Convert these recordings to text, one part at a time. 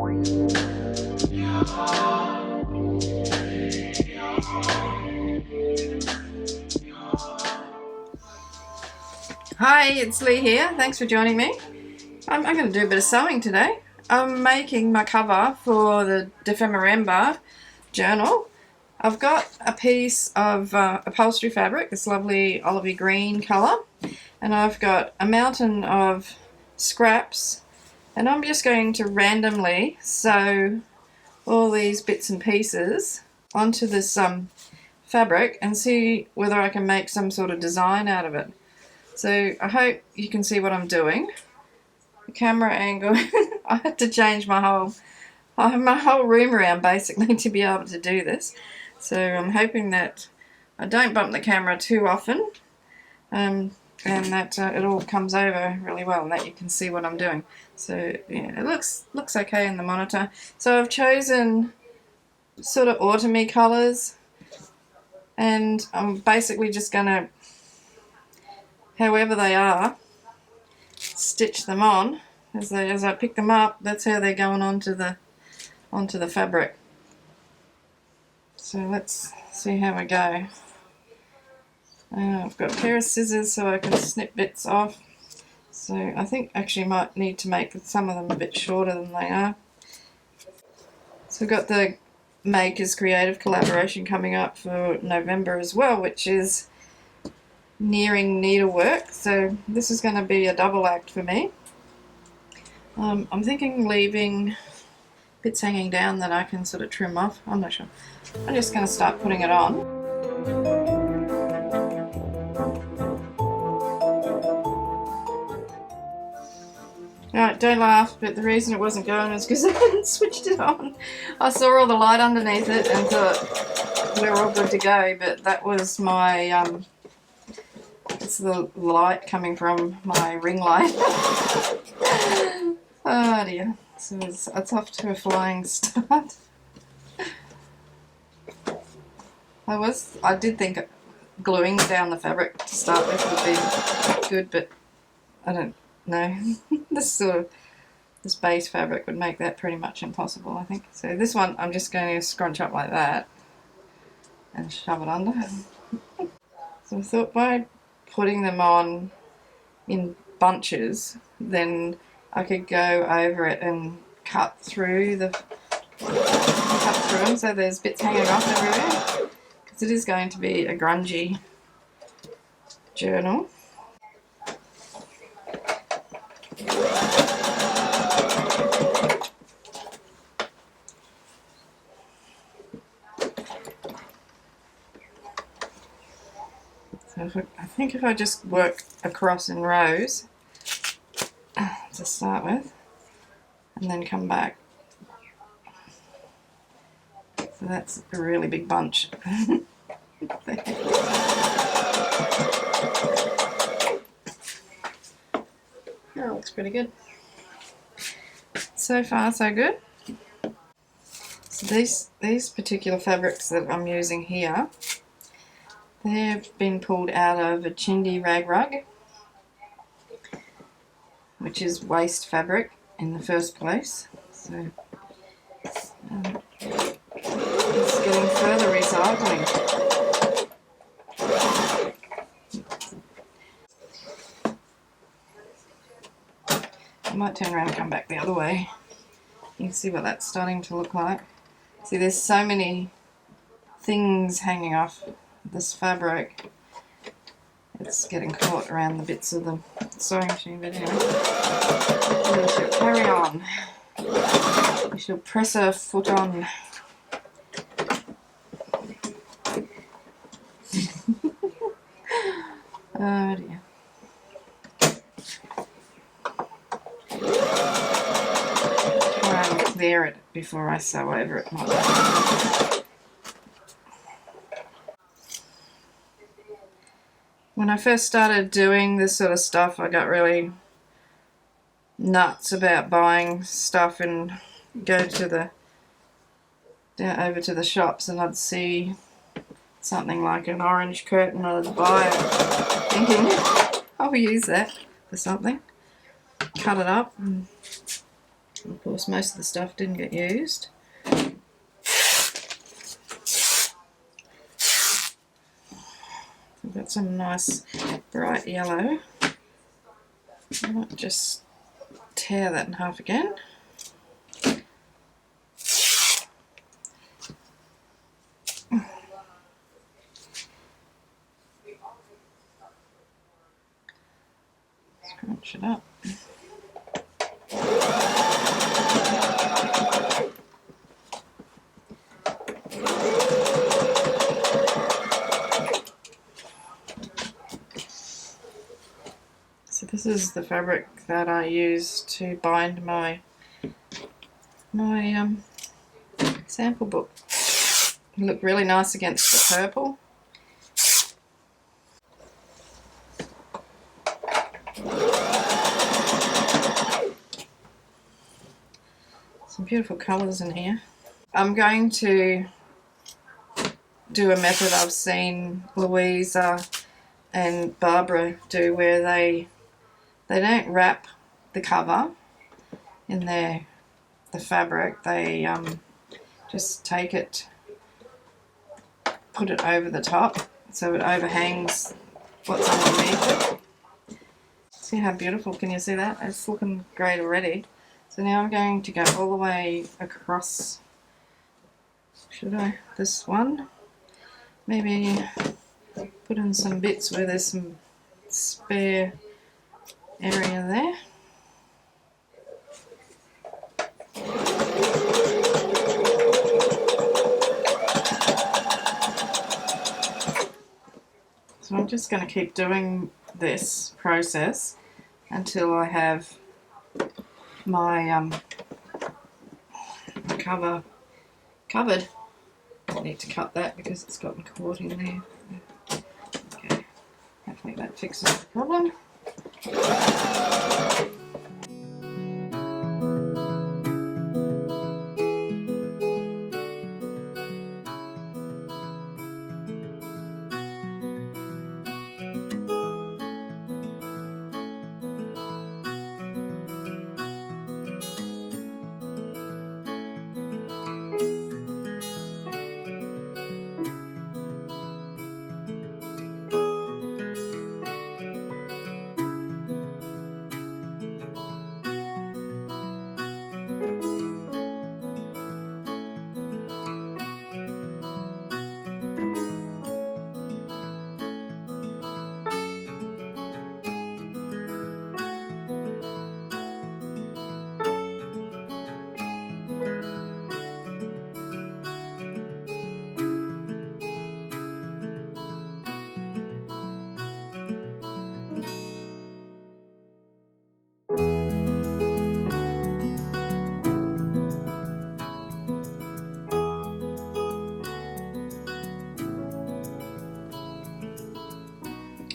Hi, it's Lee here. Thanks for joining me. I'm going to do a bit of sewing today. I'm making my cover for the Ephemerember journal. I've got a piece of upholstery fabric, this lovely olivey green colour, and I've got a mountain of scraps, and I'm just going to randomly sew all these bits and pieces onto this fabric and see whether I can make some sort of design out of it. So I hope you can see what I'm doing. The camera angle, I had to change my whole room around basically to be able to do this. So I'm hoping that I don't bump the camera too often, and that it all comes over really well and that you can see what I'm doing. So yeah, it looks okay in the monitor. So I've chosen sort of autumny colours, and I'm basically just going to, however they are, stitch them on as I pick them up. That's how they're going onto the fabric. So let's see how we go. I've got a pair of scissors so I can snip bits off. So I think actually might need to make some of them a bit shorter than they are. So we've got the Makers Creative Collaboration coming up for November as well, which is nearing needlework, so this is going to be a double act for me. I'm thinking leaving bits hanging down that I can sort of trim off. I'm not sure. I'm just going to start putting it on. Alright, don't laugh, but the reason it wasn't going is because I hadn't switched it on. I saw all the light underneath it and thought we were all good to go, but that was my it's the light coming from my ring light. Oh dear. So it's off to a flying start. I did think gluing down the fabric to start with would be good, but I don't know. This base fabric would make that pretty much impossible, I think. So this one I'm just going to scrunch up like that and shove it under. So I thought by putting them on in bunches, then I could go over it and cut through them so there's bits hanging off everywhere, because it is going to be a grungy journal. So I think if I just work across in rows to start with, and then come back. So that's a really big bunch. That looks pretty good. So far, so good. So these particular fabrics that I'm using here, they've been pulled out of a chindi rag rug, which is waste fabric in the first place. So it's getting further recycling. I might turn around and come back the other way. You can see what that's starting to look like. See, there's so many things hanging off this fabric. It's getting caught around the bits of the sewing machine, but anyway. We shall carry on. We shall press her foot on. Oh dear. Try and clear it before I sew over it. When I first started doing this sort of stuff, I got really nuts about buying stuff and go to over to the shops, and I'd see something like an orange curtain, I'd buy it thinking I'll use that for something, cut it up and And of course most of the stuff didn't get used. I've got some nice bright yellow. I might just tear that in half again. Scrunch it up. So this is the fabric that I use to bind my sample book. It looked really nice against the purple. Some beautiful colours in here. I'm going to do a method I've seen Luise and Barbara do, where they don't wrap the cover in the fabric. They just take it, put it over the top so it overhangs what's underneath it. See how beautiful, can you see that? It's looking great already. So now I'm going to go all the way across, should I, this one? Maybe put in some bits where there's some spare area there. So I'm just going to keep doing this process until I have my cover covered. I need to cut that because it's gotten caught in there. Okay, hopefully that fixes the problem.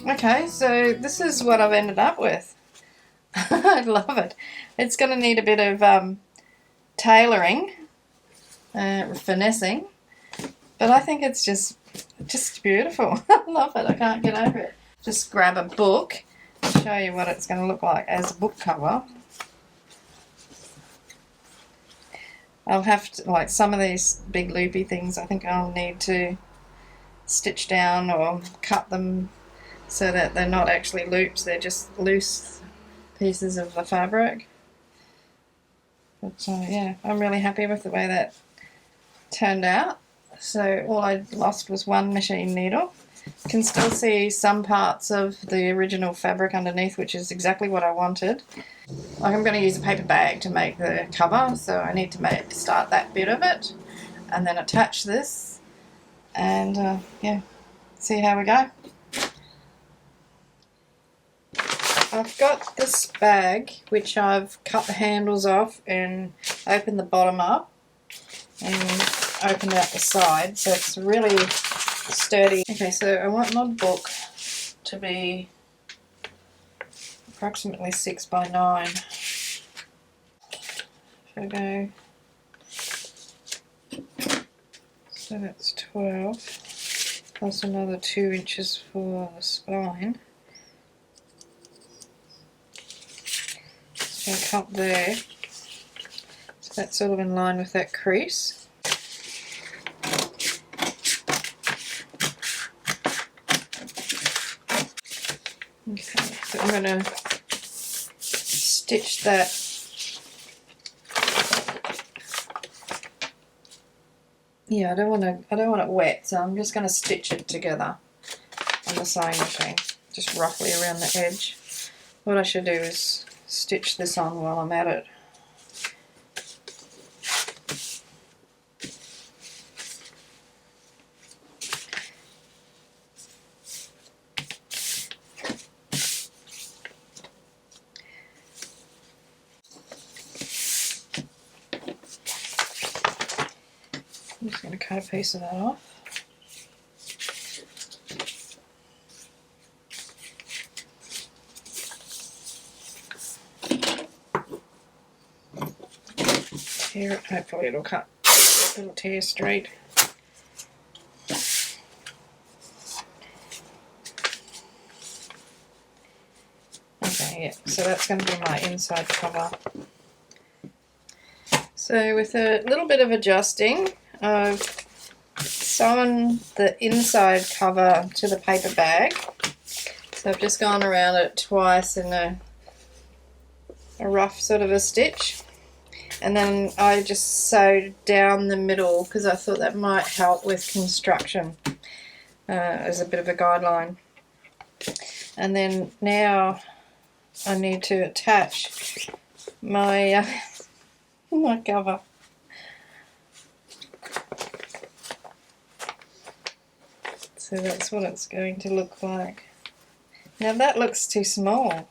Okay, so this is what I've ended up with. I love it. It's going to need a bit of tailoring, finessing, but I think it's just beautiful. I love it. I can't get over it. Just grab a book and show you what it's going to look like as a book cover. I'll have to, like some of these big loopy things, I think I'll need to stitch down or cut them so that they're not actually loops, they're just loose pieces of the fabric. But yeah, I'm really happy with the way that turned out. So all I lost was one machine needle. You can still see some parts of the original fabric underneath, which is exactly what I wanted. Like, I'm going to use a paper bag to make the cover, so I need to start that bit of it and then attach this and yeah, see how we go. I've got this bag which I've cut the handles off and opened the bottom up and opened out the side, so it's really sturdy. Okay, so I want my book to be approximately 6 by 9. So go, so that's 12 plus another 2 inches for the spine. So cut there. That's sort of in line with that crease. Okay, so I'm going to stitch that I don't want it wet, so I'm just going to stitch it together on the sewing machine, just roughly around the edge. What I should do is stitch this on while I'm at it. I'm just going to cut a piece of that off. Tear it, hopefully it'll cut, it'll tear straight. Okay, yeah, so that's going to be my inside cover. So with a little bit of adjusting, I've sewn the inside cover to the paper bag. So I've just gone around it twice in a rough sort of a stitch. And then I just sewed down the middle because I thought that might help with construction as a bit of a guideline. And then now I need to attach my my cover. So that's what it's going to look like. Now that looks too small.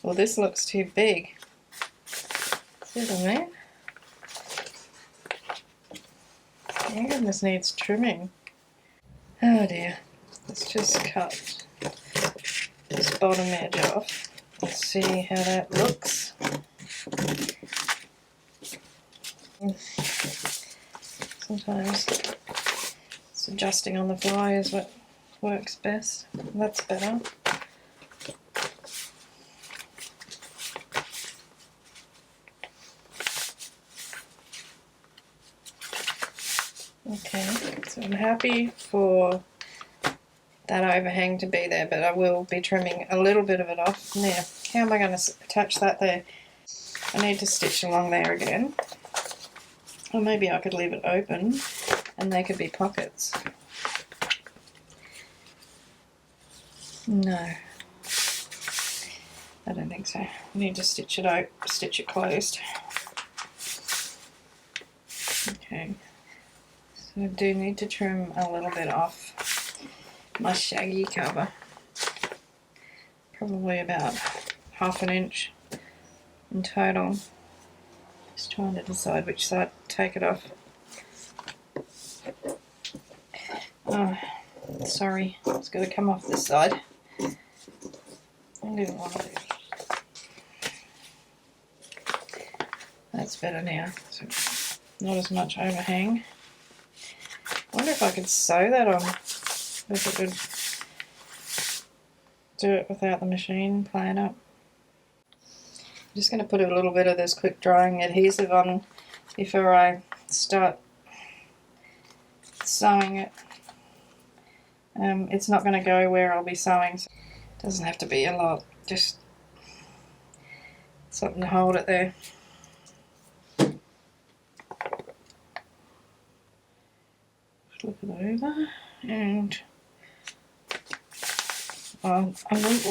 Well, this looks too big. See what I mean? I think this needs trimming. Oh dear. Let's just cut this bottom edge off. Let's see how that looks. Sometimes it's adjusting on the fly is what works best. That's better. Okay, so I'm happy for that overhang to be there, but I will be trimming a little bit of it off. Now, how am I going to attach that there? I need to stitch along there again. Or maybe I could leave it open and they could be pockets. No, I don't think so. I need to stitch it out, stitch it closed. Okay. So I do need to trim a little bit off my shaggy cover. Probably about 1/2 inch in total. Just trying to decide which side to take it off. Oh, sorry, it's got to come off this side. I didn't want to. That's better now. So not as much overhang. I wonder if I could sew that on, if it would do it without the machine playing up. I'm just going to put a little bit of this quick drying adhesive on before I start sewing it. It's not going to go where I'll be sewing, so it doesn't have to be a lot, just something to hold it there. Flip it over, and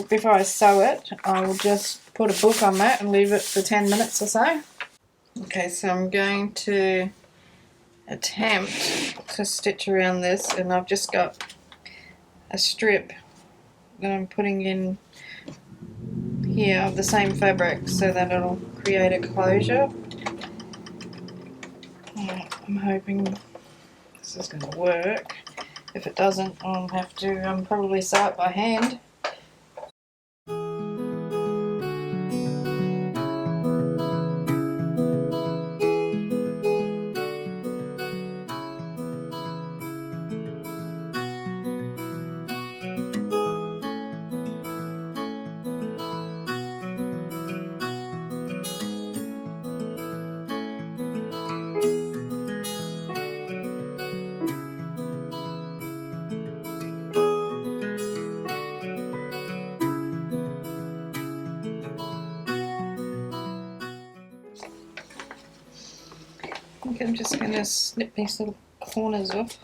before I sew it, I will just put a book on that and leave it for 10 minutes or so. Okay, so I'm going to attempt to stitch around this, and I've just got a strip that I'm putting in here of the same fabric so that it'll create a closure. I'm hoping this is going to work. If it doesn't, I'll have to probably sew it by hand. think I'm just going to snip these little corners off.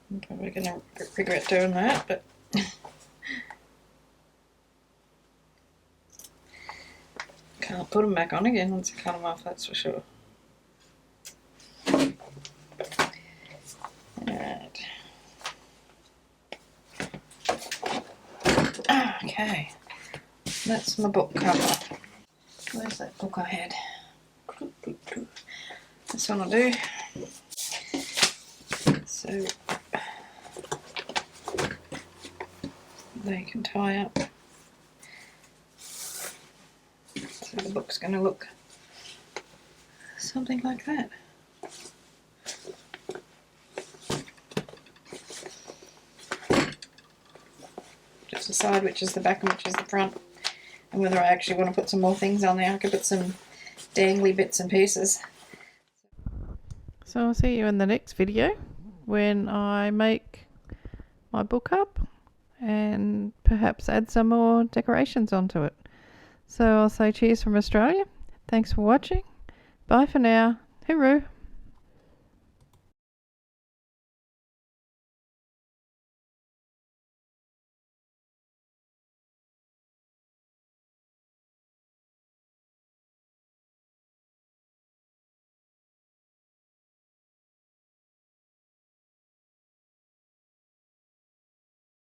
I'm probably going to regret doing that, but can't put them back on again once I cut them off, that's for sure. Alright. Okay, that's my book cover. Where's that book I had? This one will do. So they can tie up. So the book's going to look something like that. Just decide which is the back and which is the front, and whether I actually want to put some more things on there. I could put some dangly bits and pieces. So I'll see you in the next video when I make my book up and perhaps add some more decorations onto it. So I'll say cheers from Australia. Thanks for watching. Bye for now. Hooroo.